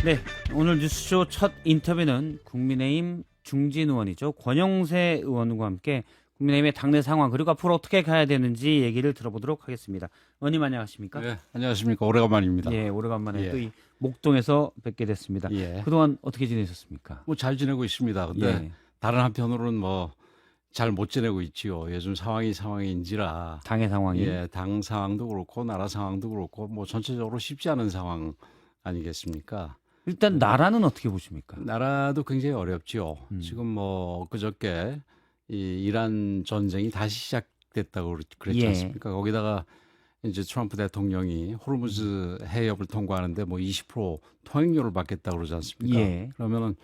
네, 오늘 뉴스쇼 첫 인터뷰는 국민의힘 중진 의원이죠. 권영세 의원과 함께 국민의힘의 당내 상황 그리고 앞으로 어떻게 가야 되는지 얘기를 들어보도록 하겠습니다. 의원님 안녕하십니까? 네, 안녕하십니까. 오래간만입니다. 예, 오래간만에 예. 또 이 목동에서 뵙게 됐습니다. 예. 그동안 어떻게 지내셨습니까? 뭐 잘 지내고 있습니다. 근데 예. 다른 한편으로는 뭐 잘 못 지내고 있지요. 요즘 상황인지라. 당의 상황이. 예, 당 상황도 그렇고 나라 상황도 그렇고 뭐 전체적으로 쉽지 않은 상황 아니겠습니까? 일단 나라는 어떻게 보십니까? 나라도 굉장히 어렵지요. 지금 뭐 그저께 이 이란 전쟁이 다시 시작됐다고 그랬지 예. 않습니까? 거기다가 이제 트럼프 대통령이 호르무즈 해협을 통과하는데 뭐 20% 통행료를 받겠다고 그러지 않습니까? 예. 그러면은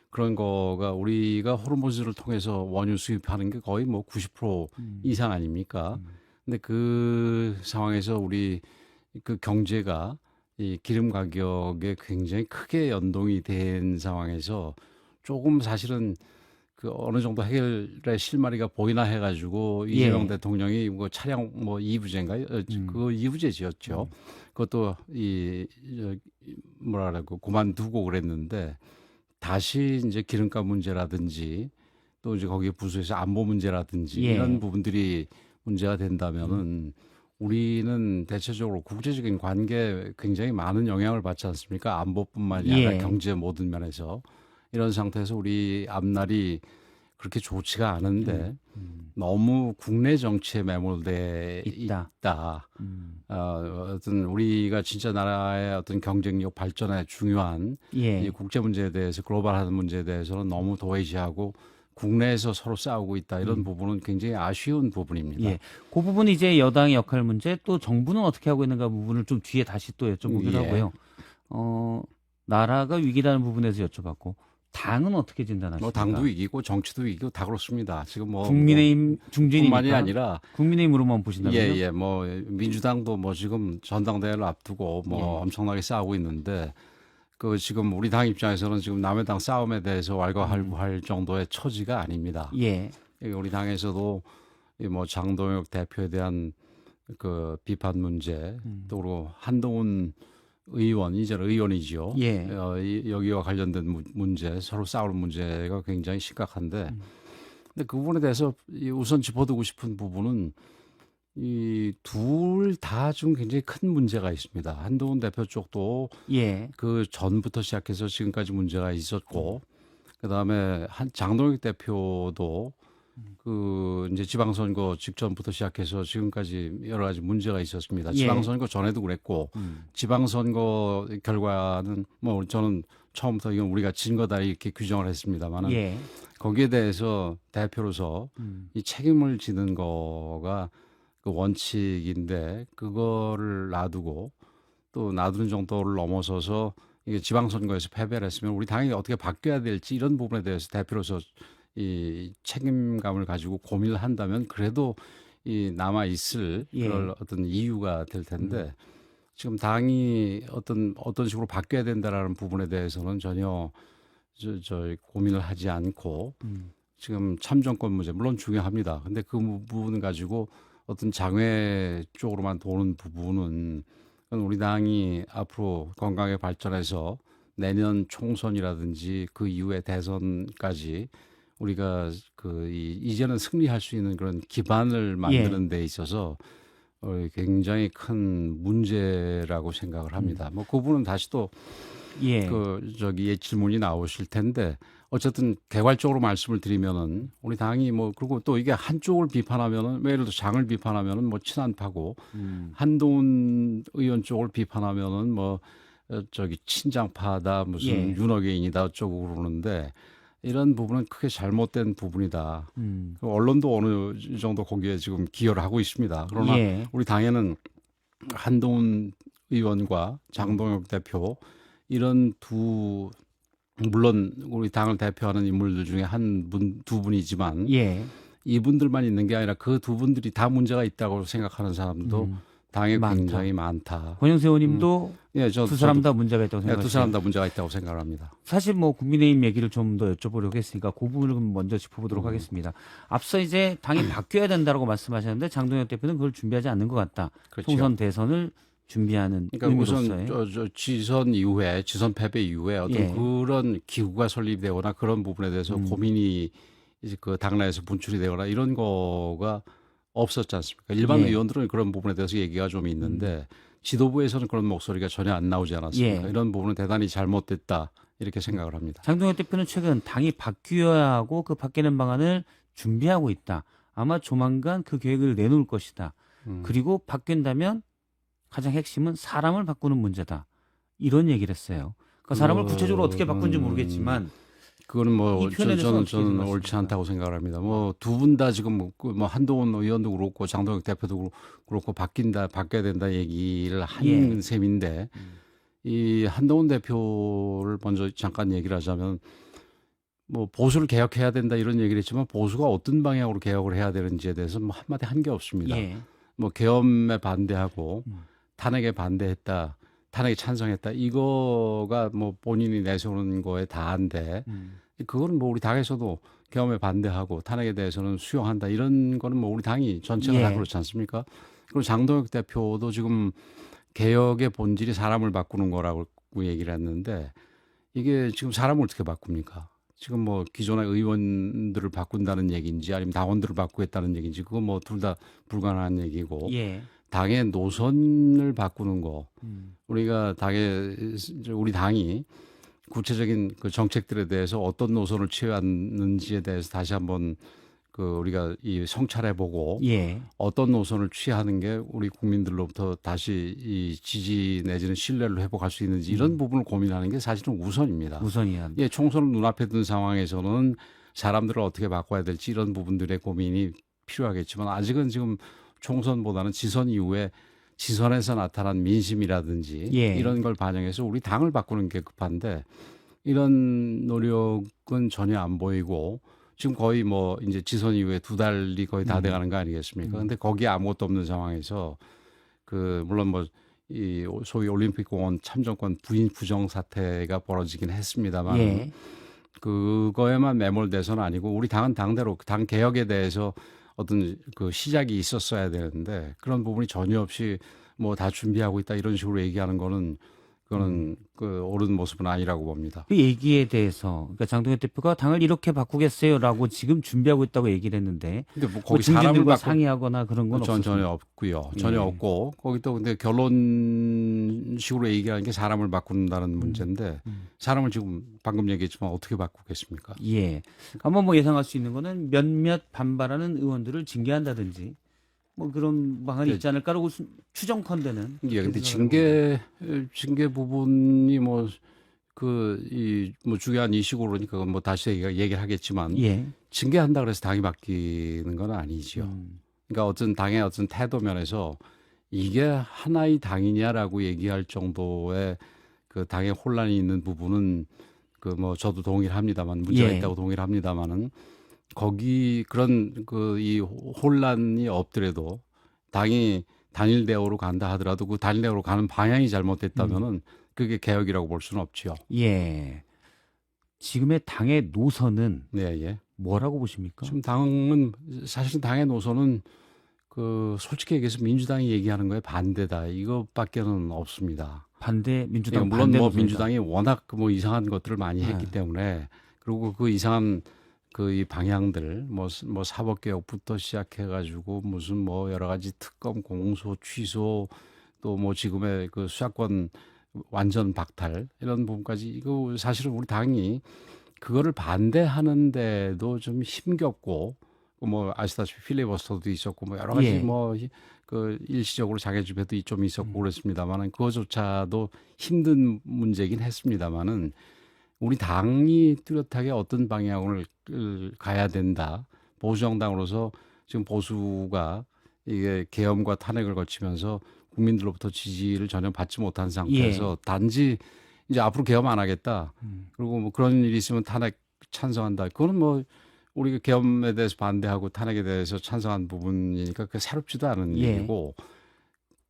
그런 거가 우리가 호르무즈를 통해서 원유 수입하는 게 거의 뭐 90% 이상 아닙니까? 근데 그 상황에서 우리 그 경제가 이 기름 가격에 굉장히 크게 연동이 된 상황에서 조금 사실은 그 어느 정도 해결의 실마리가 보이나 해가지고 이재명 대통령이 뭐 차량 뭐 이부제인가요? 그거 이부제 지었죠. 그것도 뭐라 그러고 그만두고 그랬는데 다시 이제 기름값 문제라든지 또 이제 거기에 부수해서 안보 문제라든지 이런 부분들이 문제가 된다면은 우리는 대체적으로 국제적인 관계에 굉장히 많은 영향을 받지 않습니까? 안보뿐만이 아니라 경제 모든 면에서 이런 상태에서 우리 앞날이 그렇게 좋지가 않은데 너무 국내 정치에 매몰돼 있다. 어떤 우리가 진짜 나라의 어떤 경쟁력 발전에 중요한 이 국제 문제에 대해서 글로벌한 문제에 대해서는 너무 도외시하고 국내에서 서로 싸우고 있다. 이런 부분은 굉장히 아쉬운 부분입니다. 예. 그 부분이 이제 여당의 역할 문제 또 정부는 어떻게 하고 있는가 부분을 좀 뒤에 다시 또 여쭤보기로 하고요. 나라가 위기라는 부분에서 여쭤봤고 당은 어떻게 진단하십니까? 뭐 당도 위기고 정치도 위기고 다 그렇습니다. 지금 뭐 국민의힘 중진이니까 뿐만이 아니라 국민의힘으로만 보신다면요? 예, 뭐 민주당도 뭐 지금 전당대회를 앞두고 뭐 엄청나게 싸우고 있는데 그 지금 우리 당 입장에서는 지금 남의 당 싸움에 대해서 왈가왈부할 정도의 처지가 아닙니다. 예. 우리 당에서도 이 뭐 장동혁 대표에 대한 그 비판 문제 또 그리고 한동훈 의원 이제는 의원이죠. 여기와 관련된 문제 서로 싸우는 문제가 굉장히 심각한데 근데 그 부분에 대해서 우선 짚어두고 싶은 부분은 이 둘 다 좀 굉장히 큰 문제가 있습니다. 한동훈 대표 쪽도 그 전부터 시작해서 지금까지 문제가 있었고 그다음에 장동혁 대표도 그 이제 지방선거 직전부터 시작해서 지금까지 여러 가지 문제가 있었습니다. 지방선거 전에도 그랬고 지방선거 결과는 뭐 저는 처음부터 이건 우리가 진 거다 이렇게 규정을 했습니다만은 거기에 대해서 대표로서 이 책임을 지는 거가 그 원칙인데 그거를 놔두고 또 놔두는 정도를 넘어서서 이게 지방선거에서 패배를 했으면 우리 당이 어떻게 바뀌어야 될지 이런 부분에 대해서 대표로서 이 책임감을 가지고 고민을 한다면 그래도 이 남아 있을 그럴 어떤 이유가 될 텐데 지금 당이 어떤 식으로 바뀌어야 된다라는 부분에 대해서는 전혀 저 고민을 하지 않고 지금 참정권 문제 물론 중요합니다. 근데 그 부분 가지고 어떤 장외 쪽으로만 도는 부분은 우리 당이 앞으로 건강하게 발전해서 내년 총선이라든지 그 이후에 대선까지 우리가 이제는 승리할 수 있는 그런 기반을 만드는 데 있어서 굉장히 큰 문제라고 생각을 합니다. 뭐 그 부분은 다시 또 질문이 나오실 텐데 어쨌든 개괄적으로 말씀을 드리면은 우리 당이 뭐 그리고 또 이게 한쪽을 비판하면은 예를 들어 장을 비판하면은 뭐 친한파고 한동훈 의원 쪽을 비판하면은 뭐 친장파다 무슨 윤호개인이다 어쩌고 그러는데 이런 부분은 크게 잘못된 부분이다. 언론도 어느 정도 거기에 지금 기여를 하고 있습니다. 그러나 우리 당에는 한동훈 의원과 장동혁 대표 이런 물론 우리 당을 대표하는 인물들 중에 두 분이지만 이분들만 있는 게 아니라 그 두 분들이 다 문제가 있다고 생각하는 사람도 당에 굉장히 많다. 권영세 의원님도 두 사람 다 문제가 있다고 생각하시죠? 두 사람 다 문제가 있다고 생각을 합니다. 사실 뭐 국민의힘 얘기를 좀 더 여쭤보려고 했으니까 그 부분을 먼저 짚어보도록 하겠습니다. 앞서 이제 당이 바뀌어야 된다고 말씀하셨는데 장동혁 대표는 그걸 준비하지 않는 것 같다. 그렇죠. 총선 대선을 준비하는 그러니까 우선 의미로서의 지선 패배 이후에 어떤 예. 그런 기구가 설립되거나 그런 부분에 대해서 고민이 이제 그 당내에서 분출이 되거나 이런 거가 없었지 않습니까? 일반 예. 의원들은 그런 부분에 대해서 얘기가 좀 있는데 지도부에서는 그런 목소리가 전혀 안 나오지 않았습니까? 예. 이런 부분은 대단히 잘못됐다 이렇게 생각을 합니다. 장동혁 대표는 최근 당이 바뀌어야 하고 그 바뀌는 방안을 준비하고 있다. 아마 조만간 그 계획을 내놓을 것이다. 그리고 바뀐다면 가장 핵심은 사람을 바꾸는 문제다. 이런 얘기를 했어요. 그 사람을 구체적으로 어떻게 바꾼지 모르겠지만 그거는 뭐 이 표현에 대해서 어떻게 저는 생각하십니까? 옳지 않다고 생각을 합니다. 뭐 두 분 다 지금 뭐 한동훈 의원도 그렇고 장동혁 대표도 그렇고 바뀌어야 된다 얘기를 한 예. 셈인데 이 한동훈 대표를 먼저 잠깐 얘기를 하자면 뭐 보수를 개혁해야 된다 이런 얘기를 했지만 보수가 어떤 방향으로 개혁을 해야 되는지에 대해서 뭐 한마디 한 게 없습니다. 예. 뭐 계엄에 반대하고 탄핵에 반대했다, 탄핵에 찬성했다 이거가 뭐 본인이 내세우는 거에 다한데 그거는 뭐 우리 당에서도 계엄에 반대하고 탄핵에 대해서는 수용한다 이런 거는 뭐 우리 당이 전체가 다 예. 그렇지 않습니까? 그리고 장동혁 대표도 지금 개혁의 본질이 사람을 바꾸는 거라고 얘기를 했는데 이게 지금 사람을 어떻게 바꿉니까? 지금 뭐 기존의 의원들을 바꾼다는 얘기인지 아니면 당원들을 바꾸겠다는 얘기인지 그거 뭐 둘 다 불가능한 얘기고 예. 당의 노선을 바꾸는 거 우리가 우리 당이 구체적인 그 정책들에 대해서 어떤 노선을 취해왔는지에 대해서 다시 한번 그 우리가 이 성찰해보고 예. 어떤 노선을 취하는 게 우리 국민들로부터 다시 이 지지 내지는 신뢰를 회복할 수 있는지 이런 부분을 고민하는 게 사실은 우선입니다. 우선이야. 예, 총선을 눈앞에 둔 상황에서는 사람들을 어떻게 바꿔야 될지 이런 부분들의 고민이 필요하겠지만 아직은 지금 총선보다는 지선 이후에 지선에서 나타난 민심이라든지 예. 이런 걸 반영해서 우리 당을 바꾸는 게 급한데 이런 노력은 전혀 안 보이고 지금 거의 뭐 이제 지선 이후에 2달이 거의 다 돼가는 거 아니겠습니까? 근데 거기에 아무것도 없는 상황에서 그 물론 뭐 이 소위 올림픽공원 참정권 부인 부정 사태가 벌어지긴 했습니다만 예. 그거에만 매몰돼서는 아니고 우리 당은 당대로 당 개혁에 대해서 어떤 그 시작이 있었어야 되는데 그런 부분이 전혀 없이 뭐 다 준비하고 있다 이런 식으로 얘기하는 거는 그거는 그 옳은 모습은 아니라고 봅니다. 그 얘기에 대해서 그러니까 장동혁 대표가 당을 이렇게 바꾸겠어요라고 지금 준비하고 있다고 얘기를 했는데 근데 뭐 뭐 거기 사람을 중진들과 바꾸 상의하거나 그런 건 없었어요. 전혀 없고요. 전혀 예. 없고 거기 또 근데 결론식으로 얘기하는 게 사람을 바꾼다는 문제인데 사람을 지금 방금 얘기했지만 어떻게 바꾸겠습니까? 예. 한번 뭐 예상할 수 있는 거는 몇몇 반발하는 의원들을 징계한다든지 뭐 그런 방안이 있지 않을까라고 추정컨대는. 예, 근데 그렇게 징계 부분이 뭐 뭐 중요한 이슈고 그러니까 뭐 다시 얘기를 하겠지만 예. 징계한다 그래서 당이 바뀌는 건 아니죠. 그러니까 어떤 당의 어떤 태도 면에서 이게 하나의 당이냐라고 얘기할 정도의 그 당의 혼란이 있는 부분은 그 뭐 저도 동의를 합니다만 문제가 예. 있다고 동의를 합니다만은 거기 그런 그 이 혼란이 없더라도 당이 단일 대우로 간다 하더라도 그 단일 대우로 가는 방향이 잘못됐다면은 그게 개혁이라고 볼 수는 없죠. 예. 지금의 당의 노선은 네, 예. 뭐라고 보십니까? 지금 당은 사실은 당의 노선은 그 솔직히 얘기해서 민주당이 얘기하는 거에 반대다 이것밖에는 없습니다. 반대 민주당 물론 반대 뭐 노선이다. 민주당이 워낙 뭐 이상한 것들을 많이 했기 때문에 그리고 그 이상한 그 이 방향들 뭐 사법개혁부터 시작해가지고 무슨 뭐 여러 가지 특검 공소 취소 또 뭐 지금의 그 수사권 완전 박탈 이런 부분까지 이거 사실은 우리 당이 그거를 반대하는데도 좀 힘겹고 뭐 아시다시피 필리버스터도 있었고 뭐 여러 가지 예. 뭐 그 일시적으로 자괴집회도 좀 있었고 그랬습니다만은 그거조차도 힘든 문제긴 했습니다만은 우리 당이 뚜렷하게 어떤 방향을 가야 된다. 보수 정당으로서 지금 보수가 이게 계엄과 탄핵을 거치면서 국민들로부터 지지를 전혀 받지 못한 상태에서 단지 이제 앞으로 계엄 안 하겠다. 그리고 뭐 그런 일이 있으면 탄핵 찬성한다. 그거는 뭐 우리가 계엄에 대해서 반대하고 탄핵에 대해서 찬성한 부분이니까 그 새롭지도 않은 예. 얘기고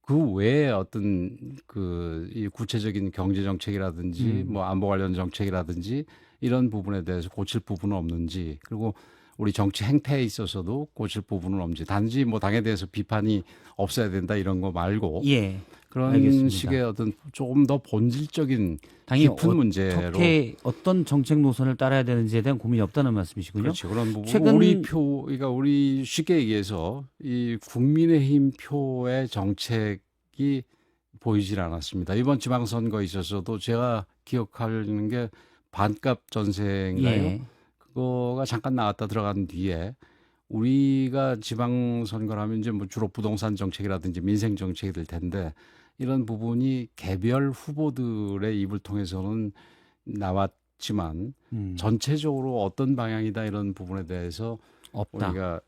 그 외에 어떤 그 이 구체적인 경제 정책이라든지 뭐 안보 관련 정책이라든지 이런 부분에 대해서 고칠 부분은 없는지 그리고 우리 정치 행태에 있어서도 고칠 부분은 없는지 단지 뭐 당에 대해서 비판이 없어야 된다 이런 거 말고 예. 그런 알겠습니다. 식의 어떤 조금 더 본질적인 당이 깊은 문제로 어떻게 어떤 정책 노선을 따라야 되는지에 대한 고민이 없다는 말씀이시군요. 그렇죠. 그런 부분 최근 그러니까 우리 쉽게 얘기해서 이 국민의힘 표의 정책이 보이질 않았습니다. 이번 지방선거에 있어서도 제가 기억하는 게 반값 전세인가요? 예. 그거가 잠깐 나왔다 들어간 뒤에 우리가 지방선거를 하면 이제 뭐 주로 부동산 정책이라든지 민생 정책이 될 텐데 이런 부분이 개별 후보들의 입을 통해서는 나왔지만 전체적으로 어떤 방향이다 이런 부분에 대해서 없다. 우리가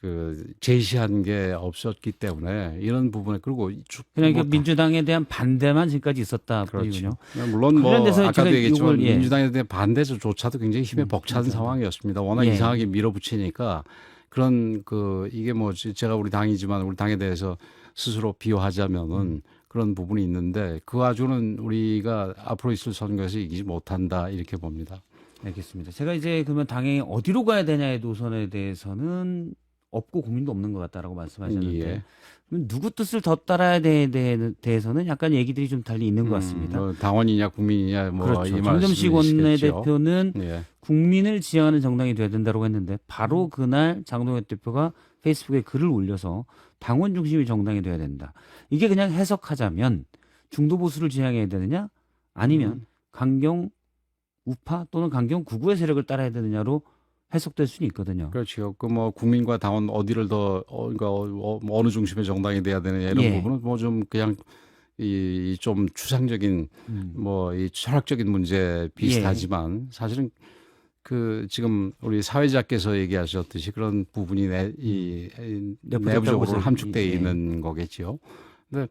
그 제시한 게 없었기 때문에 이런 부분에 그리고 그러니까 민주당에 대한 반대만 지금까지 있었다. 그렇죠. 물론 뭐 관련돼서 아까도 제가 얘기했지만 이걸, 예. 민주당에 대한 반대조차도 굉장히 힘에 벅찬 상황이었습니다. 워낙 예. 이상하게 밀어붙이니까 그런 이게 뭐 제가 우리 당이지만 우리 당에 대해서 스스로 비호하자면은 그런 부분이 있는데 그 와중은 우리가 앞으로 있을 선거에서 이기지 못한다 이렇게 봅니다. 알겠습니다. 제가 이제 그러면 당이 어디로 가야 되냐의 노선에 대해서는 없고 고민도 없는 것 같다라고 말씀하셨는데 예. 그럼 누구 뜻을 더 따라야 되에 대해서는 약간 얘기들이 좀 달리 있는 것 같습니다. 뭐 당원이냐 국민이냐 뭐 그렇죠. 이 정점식 말씀이시겠죠. 원내대표는 예. 국민을 지향하는 정당이 돼야 된다고 했는데 바로 그날 장동혁 대표가 페이스북에 글을 올려서 당원 중심의 정당이 돼야 된다. 이게 그냥 해석하자면 중도 보수를 지향해야 되느냐 아니면 강경 우파 또는 강경 구구의 세력을 따라야 되느냐로 해석될 수는 있거든요. 그렇죠. 그 뭐 국민과 당원 어디를 더 그러니까 어느 중심의 정당이 돼야 되느냐 이런 예. 부분은 뭐 좀 그냥 이 좀 추상적인 뭐 이 철학적인 문제 비슷하지만 사실은 그 지금 우리 사회자께서 얘기하셨듯이 그런 부분이 내부적으로 함축되어 있는 거겠죠. 근데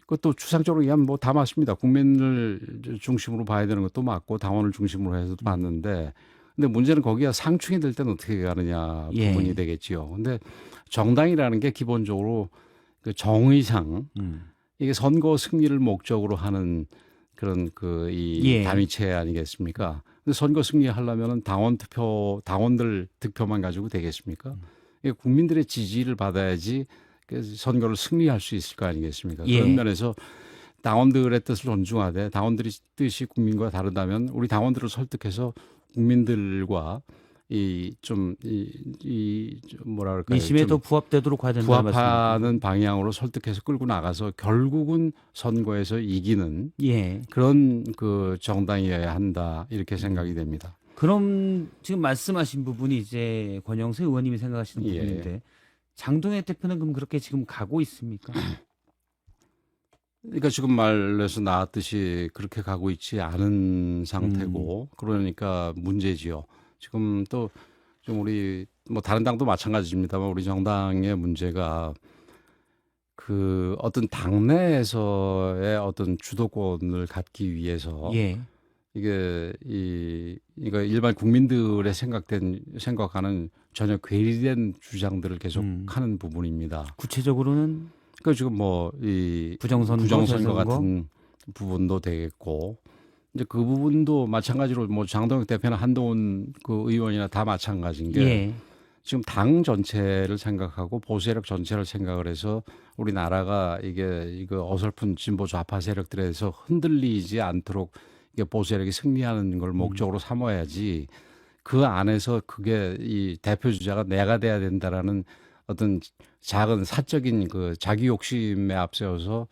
그것도 추상적으로 얘기하면 뭐 다 맞습니다. 국민을 중심으로 봐야 되는 것도 맞고 당원을 중심으로 해서도 맞는데 근데 문제는 거기가 상충이 될 때는 어떻게 가느냐 부분이 되겠지요. 근데 정당이라는 게 기본적으로 그 정의상 이게 선거 승리를 목적으로 하는 그런 이 단위체 아니겠습니까? 근데 선거 승리하려면은 당원들 득표만 가지고 되겠습니까? 이게 국민들의 지지를 받아야지 그 선거를 승리할 수 있을 거 아니겠습니까? 그런 면에서 당원들의 뜻을 존중하되 당원들의 뜻이 국민과 다르다면 우리 당원들을 설득해서 국민들과 뭐라 그럴까요? 민심에 더 부합되도록 가야 된다는 부합하는 방향으로 설득해서 끌고 나가서 결국은 선거에서 이기는 그런 그 정당이어야 한다 이렇게 생각이 됩니다. 그럼 지금 말씀하신 부분이 이제 권영세 의원님이 생각하시는 부분인데 장동혁 대표는 그럼 그렇게 지금 가고 있습니까? 그러니까 지금 말에서 나왔듯이 그렇게 가고 있지 않은 상태고 그러니까 문제지요. 지금 또 좀 우리 뭐 다른 당도 마찬가지입니다만 우리 정당의 문제가 그 어떤 당내에서의 어떤 주도권을 갖기 위해서 이게 이거 일반 국민들의 생각하는 전혀 괴리된 주장들을 계속 하는 부분입니다. 구체적으로는 그 지금 뭐 이 부정선거 같은 부분도 되겠고 이제 그 부분도 마찬가지로 뭐 장동혁 대표나 한동훈 그 의원이나 다 마찬가지인 게 지금 당 전체를 생각하고 보수 세력 전체를 생각을 해서 우리나라가 이거 어설픈 진보 좌파 세력들에서 흔들리지 않도록 이게 보수 세력이 승리하는 걸 목적으로 삼아야지 그 안에서 그게 이 대표 주자가 내가 돼야 된다라는 어떤 작은 사적인 그 자기 욕심에 앞세워서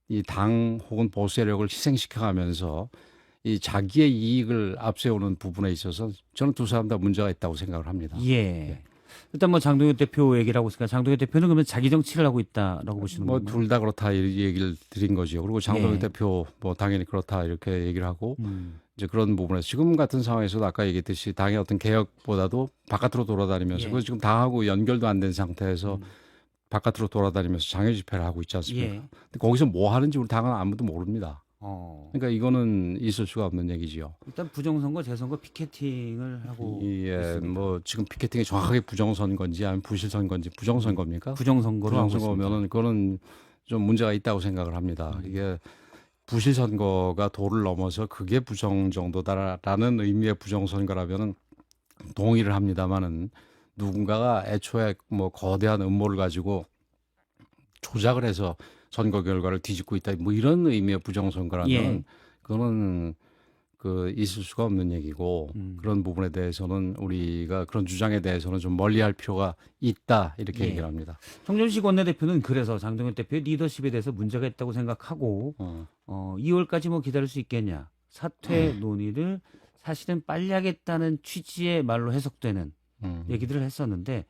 이 당 혹은 보수 세력을 희생시켜가면서 이 자기의 이익을 앞세우는 부분에 있어서 저는 두 사람 다 문제가 있다고 생각을 합니다. 일단 뭐 장동혁 대표 얘기를 하고 있으니까 장동혁 대표는 그러면 자기 정치를 하고 있다라고 보시는 뭐 건가요? 둘 다 그렇다 이 얘기를 드린 거죠. 그리고 장동혁 대표 뭐 당연히 그렇다 이렇게 얘기를 하고 이제 그런 부분에서 지금 같은 상황에서도 아까 얘기했듯이 당의 어떤 개혁보다도 바깥으로 돌아다니면서 그거 지금 당하고 연결도 안 된 상태에서 바깥으로 돌아다니면서 장외 집회를 하고 있지 않습니까? 근데 거기서 뭐 하는지 우리 당은 아무도 모릅니다. 그러니까 이거는 있을 수가 없는 얘기지요. 일단 부정선거, 재선거 피켓팅을 하고 있습니다. 뭐 지금 피켓팅이 정확하게 부정선거인지 아니면 부실선거인지 부정선거입니까? 부정선거면은 그거는 좀 문제가 있다고 생각을 합니다. 이게 부실선거가 도를 넘어서 그게 부정 정도다라는 의미의 부정선거라면은 동의를 합니다만은 누군가가 애초에 뭐 거대한 음모를 가지고 조작을 해서 선거 결과를 뒤집고 있다. 뭐 이런 의미의 부정선거라면 예. 그거는 있을 수가 없는 얘기고 그런 부분에 대해서는 우리가 그런 주장에 대해서는 좀 멀리할 필요가 있다 이렇게 예. 얘기를 합니다. 정점식 원내대표는 그래서 장동현 대표의 리더십에 대해서 문제가 있다고 생각하고 2월까지 뭐 기다릴 수 있겠냐. 사퇴 논의를 사실은 빨리 하겠다는 취지의 말로 해석되는 얘기들을 했었는데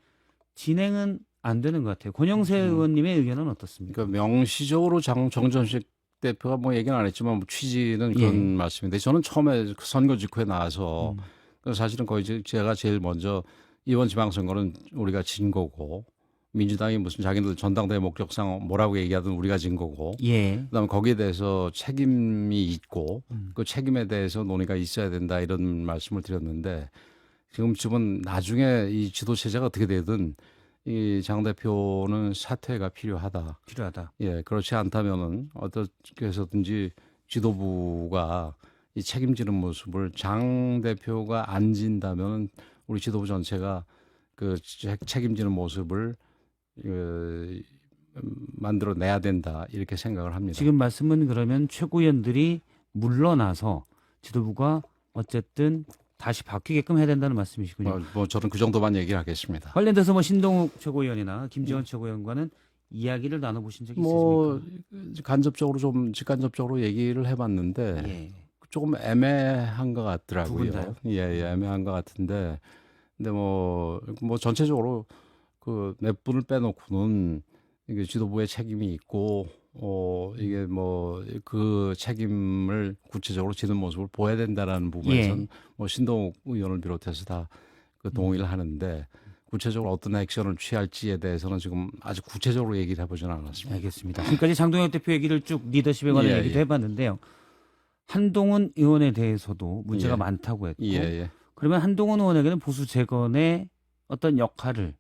진행은 안 되는 것 같아요. 권영세 의원님의 의견은 어떻습니까? 그러니까 명시적으로 정점식 대표가 뭐 얘기는 안 했지만 뭐 취지는 그런 말씀인데 저는 처음에 선거 직후에 나와서 사실은 거의 제가 제일 먼저 이번 지방선거는 우리가 진 거고 민주당이 무슨 자기들 전당대회 목적상 뭐라고 얘기하든 우리가 진 거고 그다음에 거기에 대해서 책임이 있고 그 책임에 대해서 논의가 있어야 된다 이런 말씀을 드렸는데 지금은 나중에 이 지도 체제가 어떻게 되든 이 장 대표는 사퇴가 필요하다. 예, 그렇지 않다면은 어떻게 해서든지 지도부가 이 책임지는 모습을 장 대표가 안 진다면은 우리 지도부 전체가 그 책임지는 모습을 만들어내야 된다 이렇게 생각을 합니다. 지금 말씀은 그러면 최고위원들이 물러나서 지도부가 어쨌든 다시 바뀌게끔 해야 된다는 말씀이시군요. 뭐 저는 그 정도만 얘기를 하겠습니다. 관련돼서 뭐 신동욱 최고위원이나 김지원 최고위원과는 이야기를 나눠보신 적이 있으십니까? 간접적으로 좀 직간접적으로 얘기를 해봤는데 조금 애매한 것 같더라고요. 예, 애매한 것 같은데, 근데 뭐 전체적으로 그 몇 분을 빼놓고는 이게 지도부의 책임이 있고, 이게 뭐 그 책임을 구체적으로 지는 모습을 보여야 된다라는 부분에서는 뭐 신동욱 의원을 비롯해서 다 그 동의를 하는데. 구체적으로 어떤 액션을 취할지에 대해서는 지금 아주 구체적으로 얘기를 해보지는 않았습니다. 알겠습니다. 지금까지 장동혁 대표 얘기를 쭉 리더십에 관한 얘기도 해봤는데요. 한동훈 의원에 대해서도 문제가 많다고 했고 그러면 한동훈 의원에게는 보수 재건의 어떤 역할을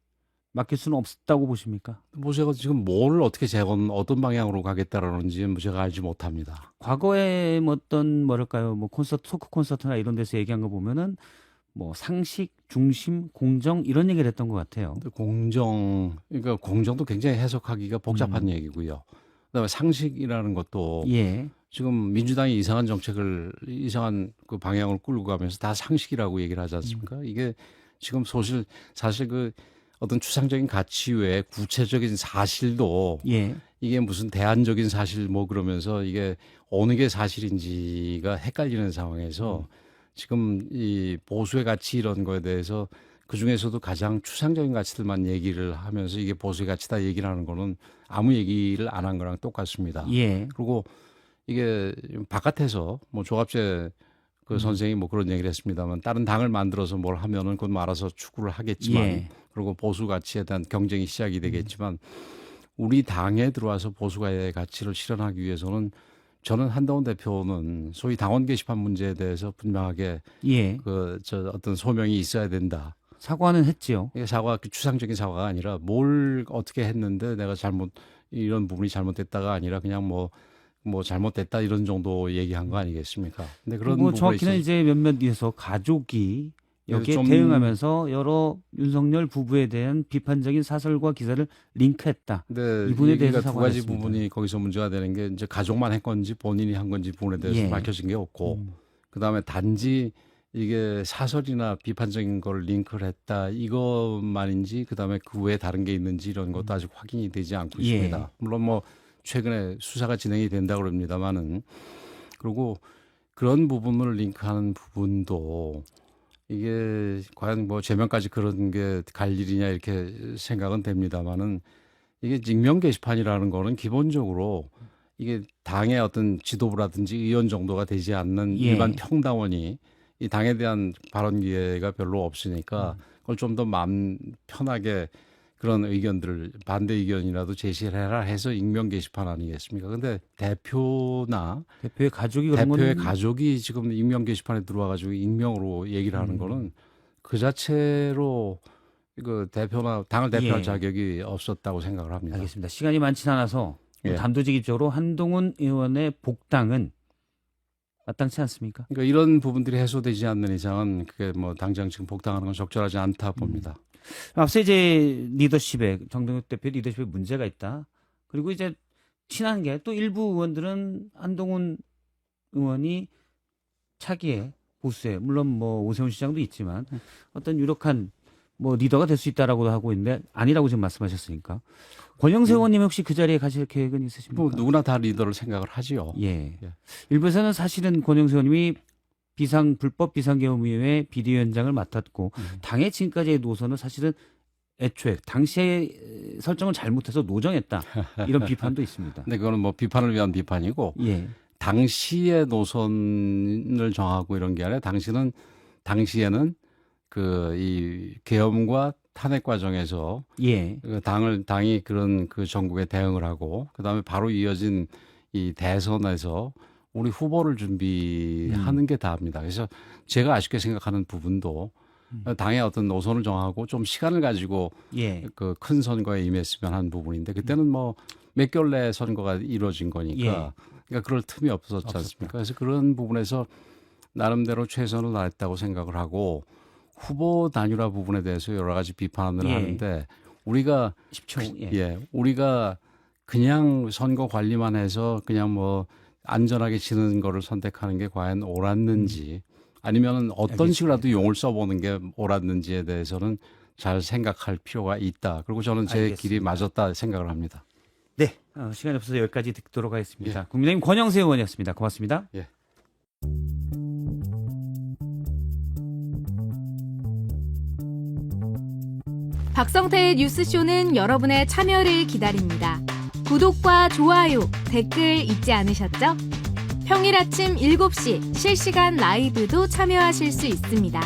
맡길 수는 없다고 보십니까? 뭐 제가 지금 뭘 어떻게 어떤 방향으로 가겠다라는지 뭐 제가 알지 못합니다. 과거에 뭐 어떤 뭐랄까요, 뭐 토크 콘서트나 이런 데서 얘기한 거 보면은 뭐 상식, 중심, 공정 이런 얘기를 했던 것 같아요. 그러니까 공정도 굉장히 해석하기가 복잡한 얘기고요. 그다음에 상식이라는 것도 지금 민주당이 이상한 그 방향을 끌고 가면서 다 상식이라고 얘기를 하지 않습니까? 이게 지금 사실 그 어떤 추상적인 가치 외에 구체적인 사실도 이게 무슨 대안적인 사실 뭐 그러면서 이게 어느 게 사실인지가 헷갈리는 상황에서 지금 이 보수의 가치 이런 거에 대해서 그 중에서도 가장 추상적인 가치들만 얘기를 하면서 이게 보수의 가치다 얘기를 하는 거는 아무 얘기를 안 한 거랑 똑같습니다. 그리고 이게 바깥에서 뭐 조갑재 그 선생이 뭐 그런 얘기를 했습니다만 다른 당을 만들어서 뭘 하면은 그건 뭐 알아서 추구를 하겠지만 그리고 보수 가치에 대한 경쟁이 시작이 되겠지만 우리 당에 들어와서 보수가의 가치를 실현하기 위해서는 저는 한동훈 대표는 소위 당원 게시판 문제에 대해서 분명하게 어떤 소명이 있어야 된다. 사과는 했지요. 이게 추상적인 사과가 아니라 뭘 어떻게 했는데 내가 이런 부분이 잘못됐다가 아니라 그냥 뭐 잘못됐다 이런 정도 얘기한 거 아니겠습니까? 근데 그런 뭐 정확히는 이제 몇몇에서 가족이 여기에 대응하면서 여러 윤석열 부부에 대한 비판적인 사설과 기사를 링크했다. 네, 이 부분에 대해서 두 가지 부분이 거기서 문제가 되는 게 이제 가족만 했건지 본인이 한 건지 부분에 대해서 밝혀진 게 없고 그다음에 단지 이게 사설이나 비판적인 걸 링크를 했다 이것만인지 그다음에 그 외에 다른 게 있는지 이런 것도 아직 확인이 되지 않고 있습니다. 물론 뭐 최근에 수사가 진행이 된다고 그럽니다만은 그리고 그런 부분을 링크하는 부분도 이게 과연 뭐 제명까지 그런 게 갈 일이냐 이렇게 생각은 됩니다만은 이게 익명 게시판이라는 거는 기본적으로 이게 당의 어떤 지도부라든지 의원 정도가 되지 않는 일반 평당원이 이 당에 대한 발언 기회가 별로 없으니까 그걸 좀 더 마음 편하게 그런 의견들을 반대 의견이라도 제시를 해라 해서 익명 게시판 아니겠습니까? 근데 대표의 가족이 지금 익명 게시판에 들어와 가지고 익명으로 얘기를 하는 거는 그 자체로 그 당을 대표할 자격이 없었다고 생각을 합니다. 알겠습니다. 시간이 많지 않아서 단도직입적으로 한동훈 의원의 복당은 마땅치 않습니까? 그러니까 이런 부분들이 해소되지 않는 이상은 그게 뭐 당장 지금 복당하는 건 적절하지 않다 봅니다. 앞서 이제 정동혁 대표 리더십에 문제가 있다. 그리고 이제 친한 게 또 일부 의원들은 한동훈 의원이 차기에 보수에 물론 뭐 오세훈 시장도 있지만 어떤 유력한 뭐 리더가 될 수 있다라고 하고 있는데 아니라고 지금 말씀하셨으니까 권영세 의원님 혹시 그 자리에 가실 계획은 있으십니까? 뭐 누구나 다 리더를 생각을 하지요. 예. 예. 일부에서는 사실은 권영세 의원님이 불법 비상계엄위원회 비대위원장을 맡았고 당의 지금까지의 노선은 사실은 애초에 당시에 설정을 잘못해서 노정했다 이런 비판도 있습니다. 근데 그거는 뭐 비판을 위한 비판이고 예. 당시의 노선을 정하고 이런 게 아니라 당시에는 그 이 계엄과 탄핵 과정에서 예. 그 당이 그런 그 정국에 대응을 하고 그다음에 바로 이어진 이 대선에서 우리 후보를 준비하는 게 다입니다. 그래서 제가 아쉽게 생각하는 부분도 당의 어떤 노선을 정하고 좀 시간을 가지고 예. 그 큰 선거에 임했으면 하는 부분인데 그때는 뭐 몇 개월 내에 선거가 이루어진 거니까 그러니까 그럴 틈이 없었지 않습니까? 그래서 그런 부분에서 나름대로 최선을 다했다고 생각을 하고 후보 단일화 부분에 대해서 여러 가지 비판을 하는데 우리가 10초 우리가 그냥 선거 관리만 해서 그냥 뭐 안전하게 지는 거를 선택하는 게 과연 옳았는지 아니면은 어떤 식으로라도 용을 써보는 게 옳았는지에 대해서는 잘 생각할 필요가 있다. 그리고 저는 제 알겠습니다. 길이 맞았다 생각을 합니다. 네. 시간이 없어서 여기까지 듣도록 하겠습니다. 국민의힘 권영세 의원이었습니다. 고맙습니다. 예. 박성태의 뉴스쇼는 여러분의 참여를 기다립니다. 구독과 좋아요, 댓글 잊지 않으셨죠? 평일 아침 7시 실시간 라이브도 참여하실 수 있습니다.